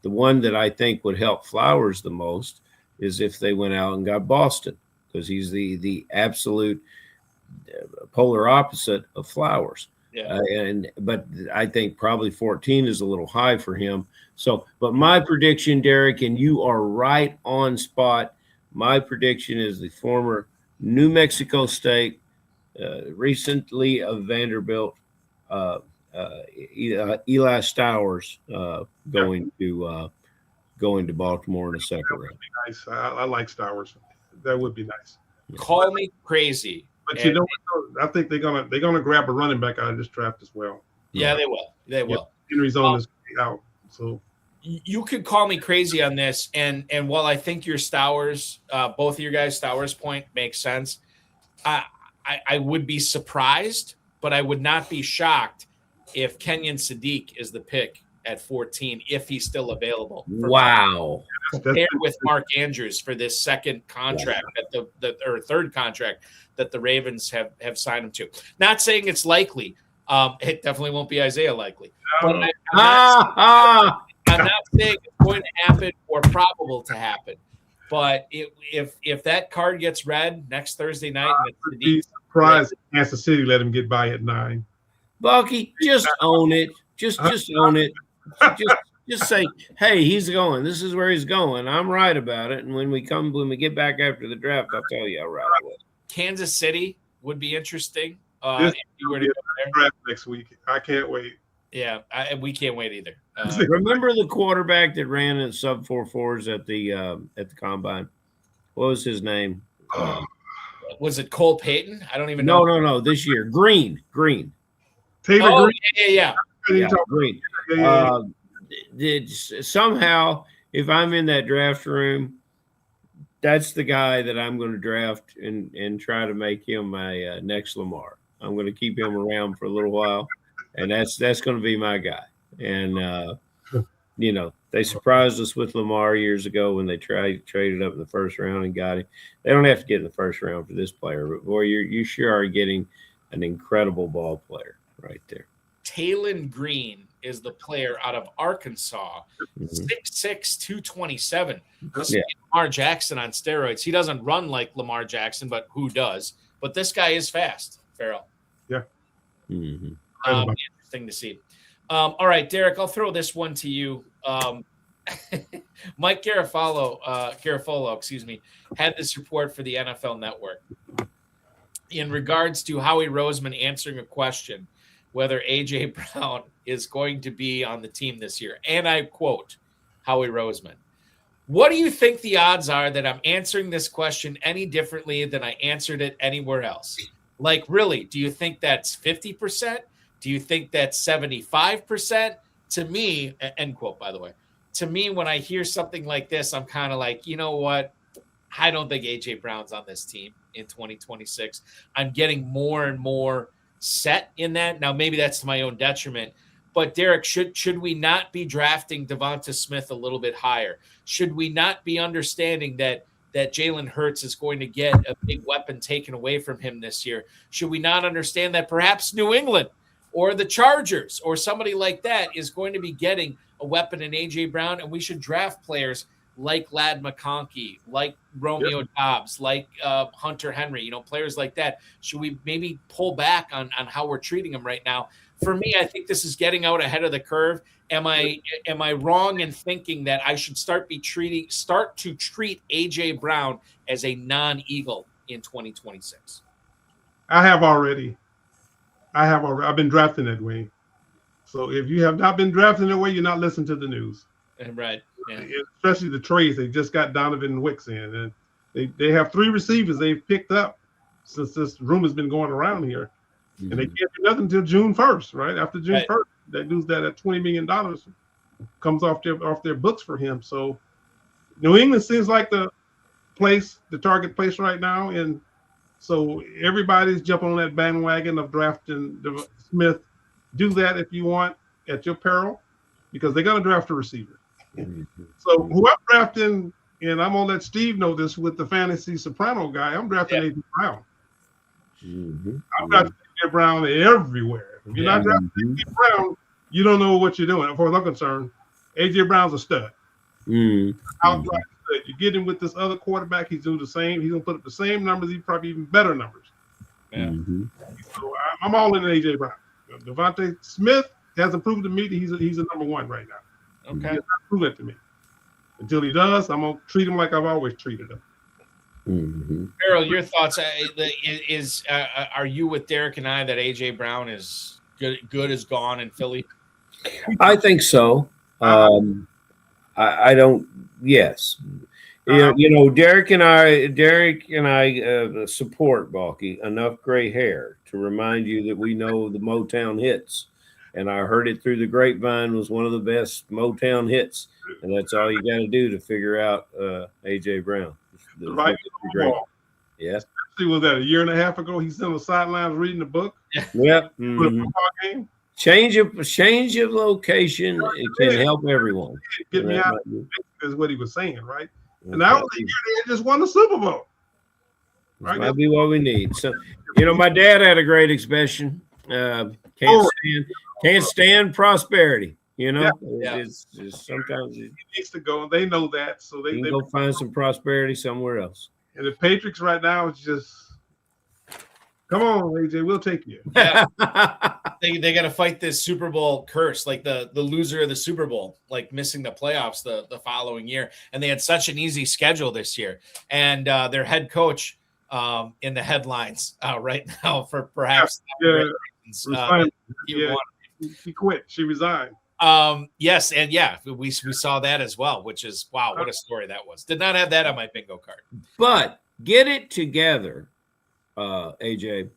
The one that I think would help Flowers the most is if they went out and got Boston, because he's the absolute polar opposite of Flowers. Yeah. But I think probably 14 is a little high for him. But my prediction, Derek, and you are right on spot. My prediction is the former New Mexico State, recently of Vanderbilt, Eli Stowers, going to Baltimore in the second round. Nice. I like Stowers. That would be nice. Call me crazy. But you know what? I think they're gonna grab a running back out of this draft as well. Yeah, they will. They will. Henry's on his way out, so you could call me crazy on this, and while I think your Stowers, both of your guys' Stowers point makes sense, I would be surprised, but I would not be shocked if Kenyon Sadiq is the pick at 14 if he's still available. Wow. Paired with Mark Andrews for this second contract or third contract that the Ravens have signed him to. Not saying it's likely. It definitely won't be Isaiah likely. But I'm not saying it's going to happen or probable to happen. But if that card gets read next Thursday night, I'd be surprised if Kansas City let him get by at 9. Bucky, just own it. Just own it. Just say, hey, he's going. This is where he's going. I'm right about it. And when we get back after the draft, I'll tell you how right I was. Kansas City would be interesting. If you were to go there draft next week. I can't wait. Yeah, we can't wait either. Remember the quarterback that ran in sub 4.4s at the combine? What was his name? Was it Cole Payton? I don't even know. No. This year, Green. Taylor Green. Yeah. Green. Somehow, if I'm in that draft room, that's the guy that I'm going to draft and try to make him my next Lamar. I'm going to keep him around for a little while, and that's going to be my guy. And they surprised us with Lamar years ago when they traded up in the first round and got him. They don't have to get in the first round for this player, but boy, you sure are getting an incredible ball player right there. Talon Green is the player out of Arkansas, 6'6", 227. This is Lamar Jackson on steroids. He doesn't run like Lamar Jackson, but who does? But this guy is fast, Ferrell. Yeah. Interesting to see. All right, Derek, I'll throw this one to you. Mike Garafolo, had this report for the NFL Network in regards to Howie Roseman answering a question whether A.J. Brown is going to be on the team this year. And I quote Howie Roseman, "What do you think the odds are that I'm answering this question any differently than I answered it anywhere else? Like, really, do you think that's 50%? Do you think that's 75%? To me," end quote, by the way, "to me, when I hear something like this, I'm kind of like, you know what? I don't think A.J. Brown's on this team in 2026. I'm getting more and more set in that. Now, maybe that's to my own detriment. But, Derek, should we not be drafting Devonta Smith a little bit higher? Should we not be understanding that Jalen Hurts is going to get a big weapon taken away from him this year? Should we not understand that perhaps New England or the Chargers or somebody like that is going to be getting a weapon in A.J. Brown, and we should draft players like Ladd McConkey, like Romeo Dobbs, like Hunter Henry, players like that? Should we maybe pull back on how we're treating them right now? For me, I think this is getting out ahead of the curve. Am I wrong in thinking that I should start to treat A.J. Brown as a non-Eagle in 2026? I have already. I've been drafting that way. So if you have not been drafting that way, you're not listening to the news. Right. Yeah. Especially the trades. They just got Donovan Wicks in. And they have 3 receivers they've picked up since this rumor's been going around here. And they can't do nothing until June 1st, right? After June 1st, they lose that at $20 million comes off their books for him. So New England seems like the target place right now. And so everybody's jumping on that bandwagon of drafting Smith. Do that if you want at your peril, because they're going to draft a receiver. So who I'm drafting, and I'm going to let Steve know this with the fantasy soprano guy, I'm drafting A.J. Brown. I'm drafting A.J. Brown everywhere. If you're not drafting A.J. Brown, you don't know what you're doing. As far as I'm concerned, A.J. Brown's a stud. Outright stud. You get him with this other quarterback, he's doing the same. He's going to put up the same numbers, he's probably even better numbers. So I'm all in A.J. Brown. Devonta Smith hasn't proven to me that he's a number 1 right now. Okay. He has not proven it to me. Until he does, I'm going to treat him like I've always treated him. Ferrell, your thoughts? Are you with Derek and I that A.J. Brown is good as gone in Philly? I think so. I don't. Yes. Derek and I support Balky enough gray hair to remind you that we know the Motown hits, and I heard it through the grapevine was one of the best Motown hits, and that's all you got to do to figure out A.J. Brown. Right. Yeah. Especially was that a year and a half ago? He's on the sidelines reading the book. Yep. For a football game. Change of location. It can help everyone. Get me out is what he was saying, right? And that was the year they just won the Super Bowl. Right? Might be what we need. So, my dad had a great expression. Can't stand prosperity. It's sometimes he needs to go, and they know that. So they go find some prosperity somewhere else. And the Patriots right now is just, come on, AJ, we'll take you. Yeah. they got to fight this Super Bowl curse, like the loser of the Super Bowl, like missing the playoffs the following year. And they had such an easy schedule this year. And their head coach in the headlines right now for perhaps he quit. She resigned. Yes, and we saw that as well, which is wow, what a story that was. Did not have that on my bingo card. But get it together, AJ,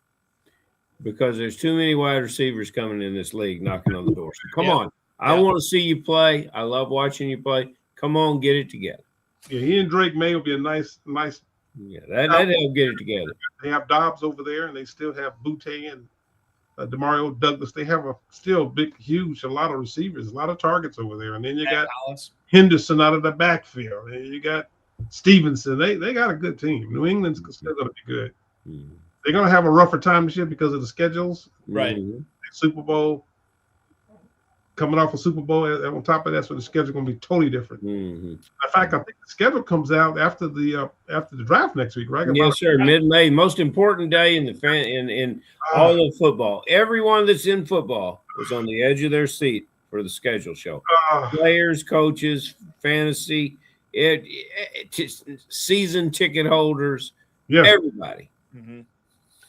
because there's too many wide receivers coming in this league knocking on the door. So come on. I want to see you play. I love watching you play. Come on, get it together. Yeah, he and Drake May will be a nice. Yeah, they'll get it together. They have Dobbs over there, and they still have Butte and Demario Douglas. They have a lot of receivers, a lot of targets over there. And then you got Henderson out of the backfield, and you got Stevenson. They got a good team. New England's still going to be good. Mm-hmm. They're going to have a rougher time this year because of the schedules. Right. Mm-hmm. Super Bowl. Coming off a Super Bowl, on top of that, so the schedule going to be totally different. Mm-hmm. In fact, I think the schedule comes out after the draft next week, right? Yes, sir. Mid-May, most important day in all of football. Everyone that's in football is on the edge of their seat for the schedule show. Players, coaches, fantasy, season ticket holders, everybody. Mm-hmm.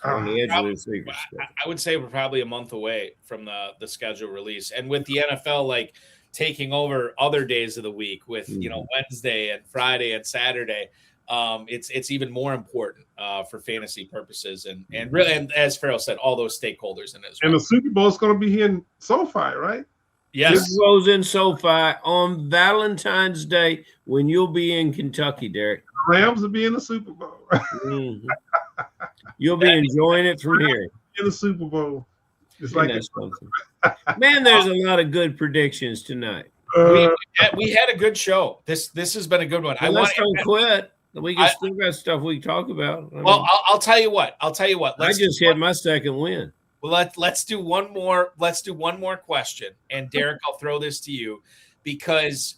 On the edge of their seat. I would say we're probably a month away from the schedule release, and with the NFL like taking over other days of the week with Wednesday and Friday and Saturday, it's even more important for fantasy purposes and really, and as Ferrell said, all those stakeholders in it as well. And the Super Bowl is going to be here in SoFi, right? Yes, Super Bowl's in SoFi on Valentine's Day when you'll be in Kentucky, Derek. The Rams will be in the Super Bowl. Mm-hmm. You'll be enjoying it from here. In the Super Bowl. It's like man, there's a lot of good predictions tonight. We had a good show. This has been a good one. Let's don't quit. We still got stuff we can talk about. I'll tell you what. I just hit my second win. Well, let's do one more. Let's do one more question. And Derek, I'll throw this to you because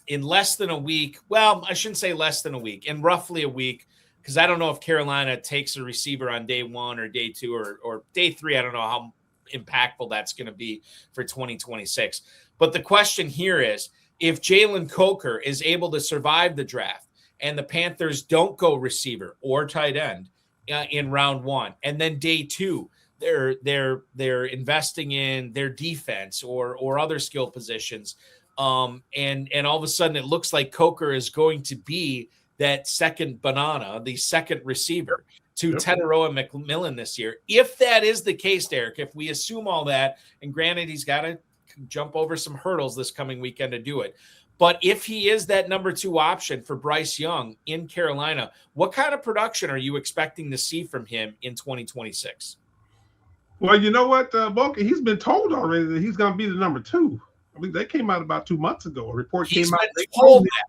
in less than a week, well, I shouldn't say less than a week, in roughly a week, because I don't know if Carolina takes a receiver on day 1 or day 2 or day 3. I don't know how impactful that's going to be for 2026. But the question here is, if Jalen Coker is able to survive the draft and the Panthers don't go receiver or tight end in round 1, and then day 2, they're investing in their defense or other skill positions, and all of a sudden it looks like Coker is going to be that second banana, the second receiver to Teteroa McMillan this year. If that is the case, Derek, if we assume all that, and granted he's got to jump over some hurdles this coming weekend to do it, but if he is that number 2 option for Bryce Young in Carolina, what kind of production are you expecting to see from him in 2026? Well, you know what, Balky, he's been told already that he's going to be the number 2. I mean, they came out about 2 months ago. A report came out. They told that.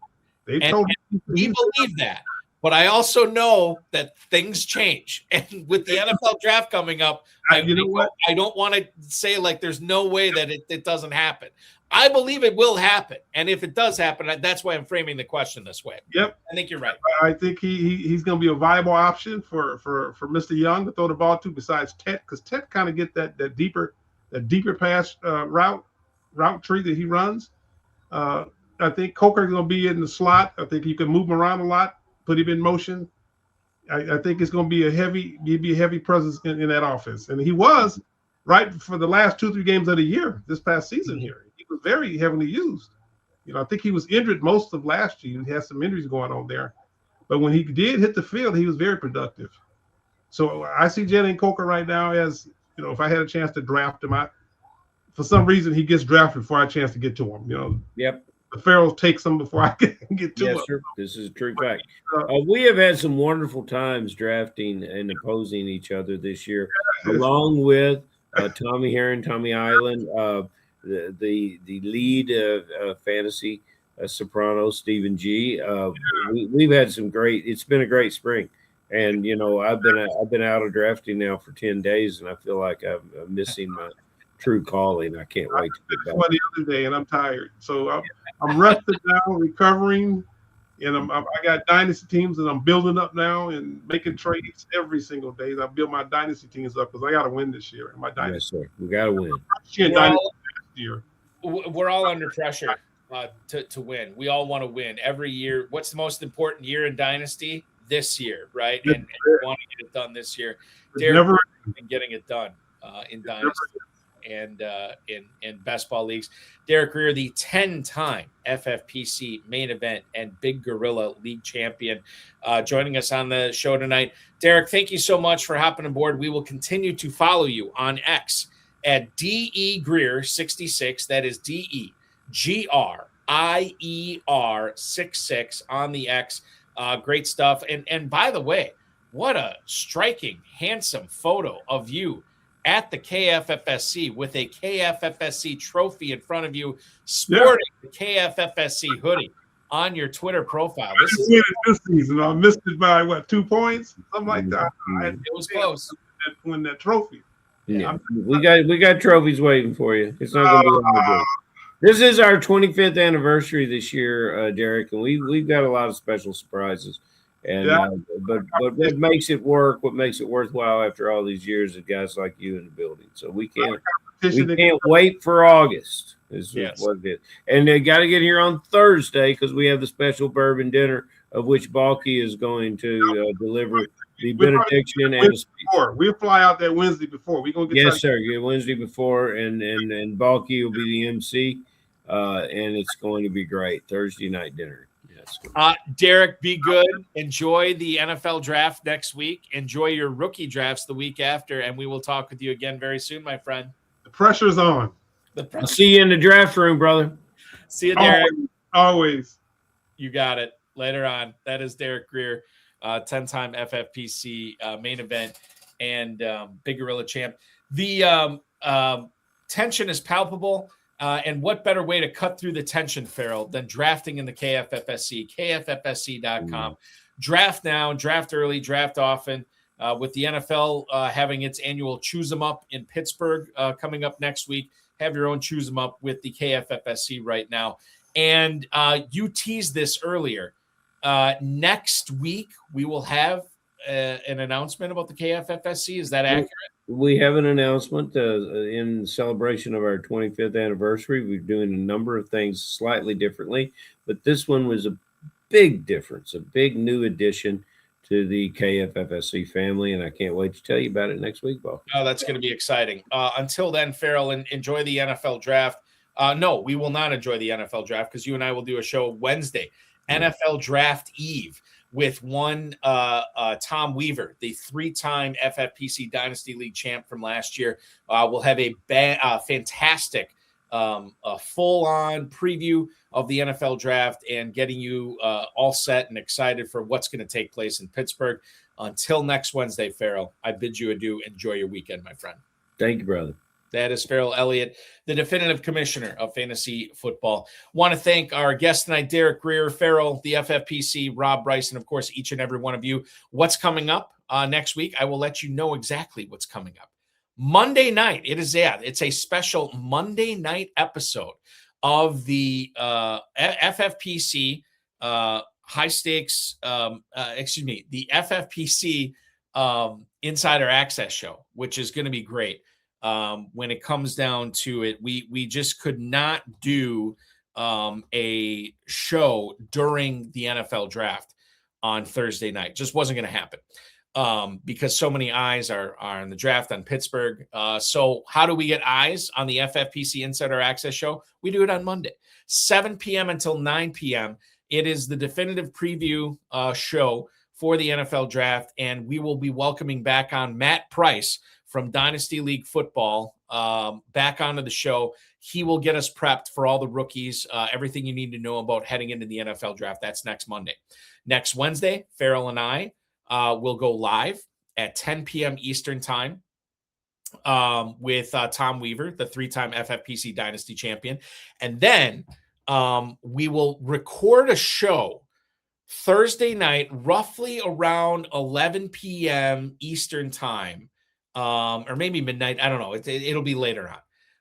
We believe that, but I also know that things change, and with the NFL draft coming up, I don't want to say like there's no way that it doesn't happen. I believe it will happen, and if it does happen, that's why I'm framing the question this way. Yep, I think you're right. I think he's going to be a viable option for Mr. Young to throw the ball to, besides Tet, because Tet kind of get that deeper pass route tree that he runs. I think Coker is going to be in the slot. I think you can move him around a lot, put him in motion. I think it's going to be a heavy presence in that offense. And he was right for the last 2-3 games of the year this past season here. He was very heavily used. I think he was injured most of last year. He had some injuries going on there. But when he did hit the field, he was very productive. So I see Jalen Coker right now as, if I had a chance to draft him, for some reason he gets drafted before I had a chance to get to him. Yep. The Ferrell takes them before I can get to them. Yes, sir. This is a true fact. We have had some wonderful times drafting and opposing each other this year, along with Tommy Heron, Tommy Island, the lead of fantasy soprano, Stephen G. We've had some great. It's been a great spring, and I've been out of drafting now for 10 days, and I feel like I'm missing my true calling. I can't wait to get back. The other day, and I'm tired, so I'm rested now, recovering, and I got dynasty teams that I'm building up now and making trades every single day. I build my dynasty teams up because I got to win this year. My dynasty. Yes, sir. We got to win. We're all under pressure to win. We all want to win every year. What's the most important year in dynasty? This year, right? And we want to get it done this year. Derek been getting it done in dynasty. And in best ball leagues. Derek Grier, the 10-time FFPC Main Event and Big Gorilla League champion, joining us on the show tonight. Derek, thank you so much for hopping aboard. We will continue to follow you on X at DE Grier 66. That is DEGR IER66 on the X. Great stuff. And by the way, what a striking, handsome photo of you at the KFFSC with a KFFSC trophy in front of you, sporting the KFFSC hoodie on your Twitter profile. This season, I missed it by 2 points, something like that. It was close. Win that trophy. Yeah, we got trophies waiting for you. It's not going to be long ago. This is our 25th anniversary this year, Derek, and we've got a lot of special surprises. And but what makes it work, what makes it worthwhile after all these years is guys like you in the building. So we can't wait for August. Is what it is. And they got to get here on Thursday because we have the special bourbon dinner of which Balky is going to deliver the benediction and a speech. We'll fly out that Wednesday before. We're gonna get sir. Yeah, Wednesday before, and Balky will be the MC, and it's going to be great. Thursday night dinner. Yes. Derek, be good. Enjoy the NFL draft next week. Enjoy your rookie drafts the week after, and we will talk with you again very soon, my friend. The pressure's on. I'll see you in the draft room, brother. See you, Derek. Always. You got it. Later on. That is Derek Grier, 10-time FFPC main event and Big Gorilla champ. The tension is palpable. And what better way to cut through the tension, Ferrell, than drafting in the KFFSC, KFFSC.com. Draft now, draft early, draft often. With the NFL having its annual Choose 'em Up in Pittsburgh coming up next week, have your own Choose 'em Up with the KFFSC right now. And you teased this earlier. Next week, we will have an announcement about the KFFSC. Is that accurate? We have an announcement in celebration of our 25th anniversary. We're doing a number of things slightly differently, but this one was a big difference, a big new addition to the KFFSC family, and I can't wait to tell you about it next week, Bob. Oh, that's going to be exciting. Until then, Ferrell, enjoy the NFL draft. No, we will not enjoy the NFL draft because you and I will do a show Wednesday, NFL Draft Eve, with one Tom Weaver, the 3-time FFPC Dynasty League champ from last year. We'll have a fantastic full-on preview of the NFL draft and getting you all set and excited for what's going to take place in Pittsburgh. Until next Wednesday, Ferrell, I bid you adieu. Enjoy your weekend, my friend. Thank you, brother. That is Ferrell Elliott, the definitive commissioner of fantasy football. Want to thank our guest tonight, Derek Grier, Ferrell, the FFPC, Rob Bryce, and of course, each and every one of you. What's coming up next week? I will let you know exactly what's coming up. Monday night, it's a special Monday night episode of the FFPC high stakes, the FFPC Insider Access show, which is going to be great. When it comes down to it, we just could not do a show during the NFL draft on Thursday night. Just wasn't going to happen because so many eyes are on the draft on Pittsburgh. So how do we get eyes on the FFPC Insider Access show? We do it on Monday, 7 p.m. until 9 p.m. It is the definitive preview show for the NFL draft, and we will be welcoming back on Matt Price from Dynasty League Football back onto the show. He will get us prepped for all the rookies, everything you need to know about heading into the NFL draft. That's next Monday. Next Wednesday, Ferrell and I will go live at 10 p.m. Eastern time with Tom Weaver, the 3-time FFPC Dynasty champion. And then we will record a show Thursday night, roughly around 11 p.m. Eastern time. Or maybe midnight. I don't know. It'll be later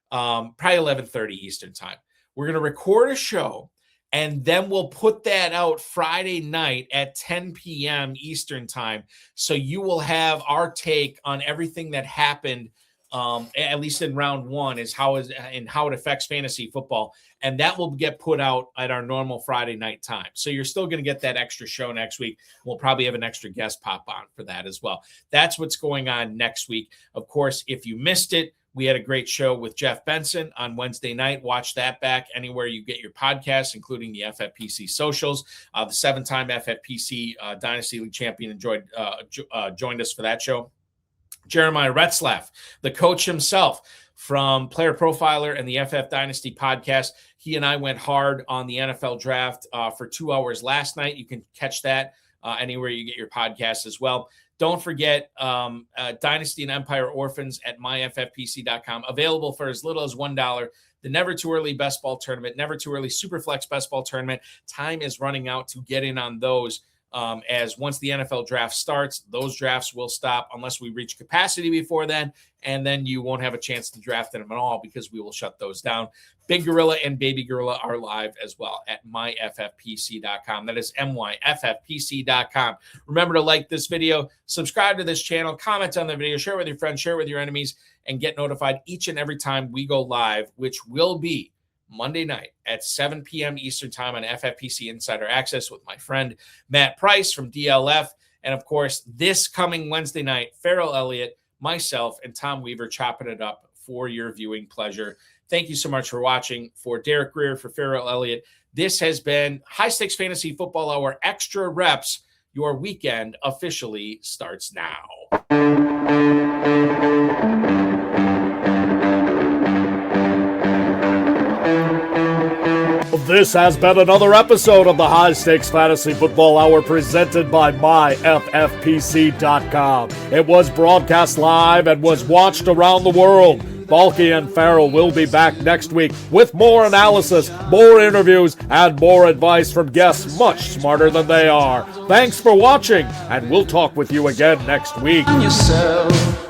on. Probably 11:30 Eastern time. We're going to record a show, and then we'll put that out Friday night at 10 p.m. Eastern time. So you will have our take on everything that happened, at least in round one, how it affects fantasy football. And that will get put out at our normal Friday night time. So you're still going to get that extra show next week. We'll probably have an extra guest pop on for that as well. That's what's going on next week. Of course, if you missed it, we had a great show with Jeff Benson on Wednesday night. Watch that back anywhere you get your podcasts, including the FFPC socials. The 7-time FFPC Dynasty League champion joined us for that show. Jeremiah Retzlaff, the coach himself from Player Profiler and the FF Dynasty podcast. He and I went hard on the NFL draft for 2 hours last night. You can catch that anywhere you get your podcasts as well. Don't forget Dynasty and Empire Orphans at myffpc.com, available for as little as $1. The Never Too Early Best Ball Tournament, Never Too Early Superflex Best Ball Tournament. Time is running out to get in on those. As once the NFL draft starts, those drafts will stop unless we reach capacity before then, and then you won't have a chance to draft them at all because we will shut those down. Big Gorilla and Baby Gorilla are live as well at myffpc.com. That is myffpc.com. Remember to like this video, subscribe to this channel, comment on the video, share with your friends, share with your enemies, and get notified each and every time we go live, which will be Monday night at 7 p.m. Eastern Time on FFPC Insider Access with my friend Matt Price from DLF. And, of course, this coming Wednesday night, Ferrell Elliott, myself, and Tom Weaver chopping it up for your viewing pleasure. Thank you so much for watching. For Derek Grier, for Ferrell Elliott, this has been High Stakes Fantasy Football Hour Extra Reps. Your weekend officially starts now. This has been another episode of the High Stakes Fantasy Football Hour presented by myffpc.com. It was broadcast live and was watched around the world. Balky and Ferrell will be back next week with more analysis, more interviews, and more advice from guests much smarter than they are. Thanks for watching, and we'll talk with you again next week. Yourself.